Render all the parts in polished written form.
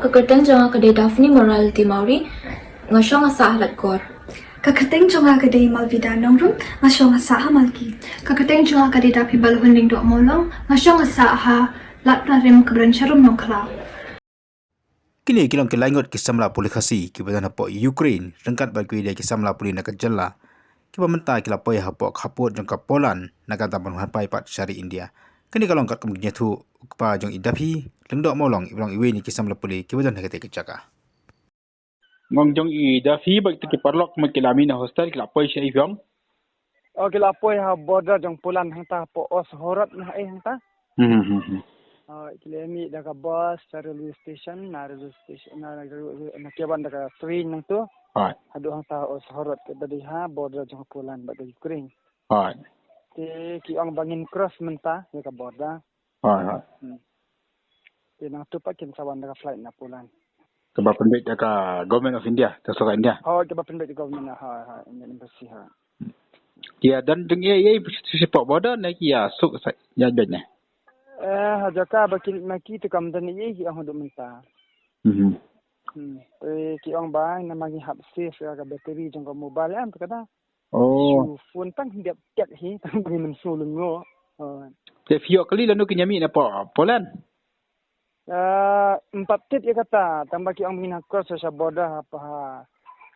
kekerteng jangan kedai Daphne Morality Mauri ngasong asa halat kor. Kakateng jonga kadai Malvida nongrum ngasong asa ha malki. Kakateng jonga kadai dapi balhunding dok molong ngasong asa ha latna rem kebran sharum nongkla. Kini kilong kilangot kisamla polikasi kibatan hapo Ukraine rengkat bagui dia kisamla poli nak jalla kiba menta kila poi hapo khaput jong ka Poland nakan taban hapai pat syari India. Kini kalong kat kemudian tu pa jong idapi lengdok molong ibrang iwe ni kisamla poli kibatan hakate kecaka. Ngong jong idapi bag tu kiparlok makilami na hostel kila poi syai fiong. Oh kila poi ha border jong Poland hangta po os horat na hangta. Kila mi daga bus railway station na kiaban daga train nang tu. Hadu hangta os horat ke dadi ha border jong Poland baga Ukraine. Ti ki ang bangin cross menta daga border. Ti nang tu pa kin sawan daga flight na Poland. Keba pendek daga government of India, terserah India. Keba pendek government Indian embassy ha. Kia dan jong ye sepak border na kia suk ya bednya. Jaka bakil maki tu kam dan ye ki ang hadu menta. Ki ang ba na magi hap safe ga battery jong mobile am kada. Phone tang hindiap tiap hi tang bagi mensulung ngo. Te fio kali lanu kinyami na Poland. 4 tip ya kata tambah ki ang mina cross sa border apa ha.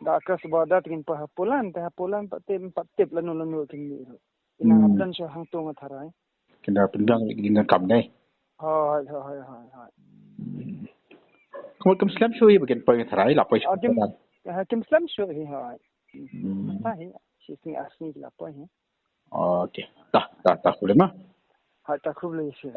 Da cross border tingin pa Poland 4 tip lanu tingin ni. Inang abdan so hang tu ngatharai. Kena pendang dengan kam dai. Hai. Kamu Islam show bagian poin terai lah poin. Hakim Islam show hai. Hai, sing asni la poin. Okey. Dah boleh mah. Hai tak boleh sih.